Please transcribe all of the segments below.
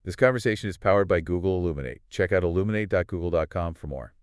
This conversation is powered by Google Illuminate. Check out illuminate.google.com for more.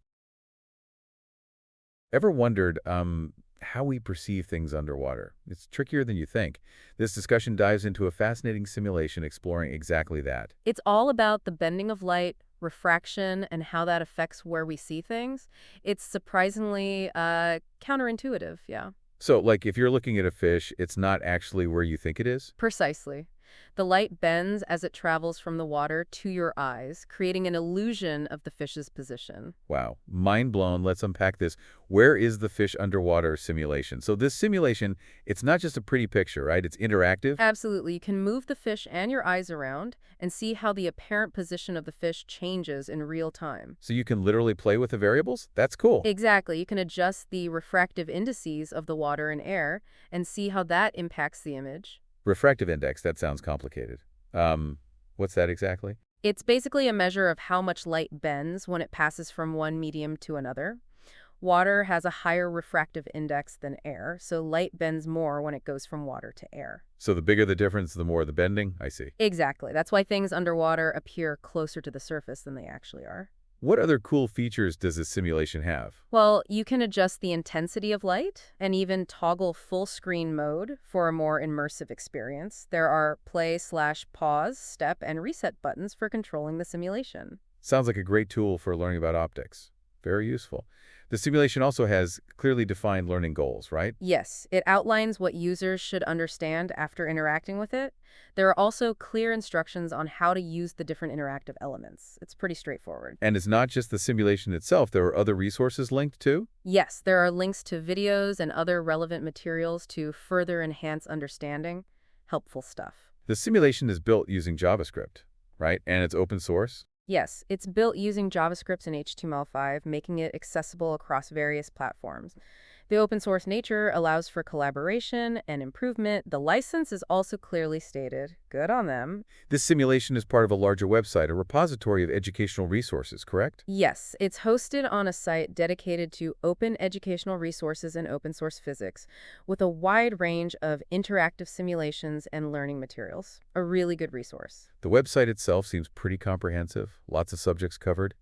Ever wondered how we perceive things underwater? It's trickier than you think. This discussion dives into a fascinating simulation exploring exactly that. It's all about the bending of light, refraction, and how that affects where we see things. It's surprisingly counterintuitive, yeah. So, like, if you're looking at a fish, it's not actually where you think it is? Precisely. The light bends as it travels from the water to your eyes, creating an illusion of the fish's position. Wow. Mind blown. Let's unpack this. Where is the fish underwater simulation? So this simulation, it's not just a pretty picture, right? It's interactive. Absolutely. You can move the fish and your eyes around and see how the apparent position of the fish changes in real time. So you can literally play with the variables? That's cool. Exactly. You can adjust the refractive indices of the water and air and see how that impacts the image. Refractive index, that sounds complicated. What's that exactly? It's basically a measure of how much light bends when it passes from one medium to another. Water has a higher refractive index than air, so light bends more when it goes from water to air. So the bigger the difference, the more the bending? I see. Exactly. That's why things underwater appear closer to the surface than they actually are. What other cool features does this simulation have? Well, you can adjust the intensity of light and even toggle full screen mode for a more immersive experience. There are play/pause, step, and reset buttons for controlling the simulation. Sounds like a great tool for learning about optics. Very useful. The simulation also has clearly defined learning goals, right? Yes, it outlines what users should understand after interacting with it. There are also clear instructions on how to use the different interactive elements. It's pretty straightforward. And it's not just the simulation itself. There are other resources linked too? Yes, there are links to videos and other relevant materials to further enhance understanding. Helpful stuff. The simulation is built using JavaScript, right? And it's open source? Yes, it's built using JavaScript and HTML5, making it accessible across various platforms. The open source nature allows for collaboration and improvement. The license is also clearly stated. Good on them. This simulation is part of a larger website, a repository of educational resources, correct? Yes, it's hosted on a site dedicated to open educational resources and open source physics, with a wide range of interactive simulations and learning materials. A really good resource. The website itself seems pretty comprehensive. Lots of subjects covered.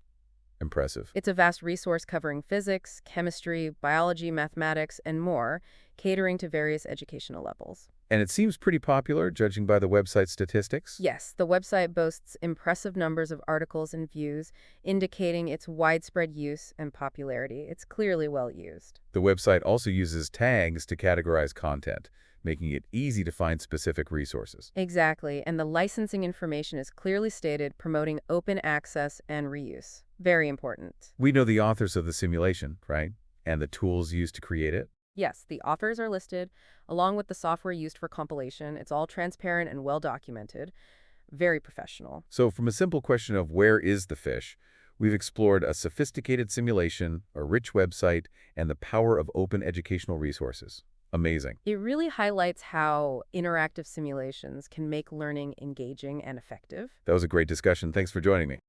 Impressive. It's a vast resource covering physics, chemistry, biology, mathematics, and more, catering to various educational levels. And it seems pretty popular, judging by the website statistics? Yes, the website boasts impressive numbers of articles and views, indicating its widespread use and popularity. It's clearly well used. The website also uses tags to categorize content, making it easy to find specific resources. Exactly, and the licensing information is clearly stated, promoting open access and reuse. Very important. We know the authors of the simulation, right? And the tools used to create it. Yes, the authors are listed, along with the software used for compilation. It's all transparent and well documented. Very professional. So from a simple question of where is the fish, we've explored a sophisticated simulation, a rich website, and the power of open educational resources. Amazing. It really highlights how interactive simulations can make learning engaging and effective. That was a great discussion. Thanks for joining me.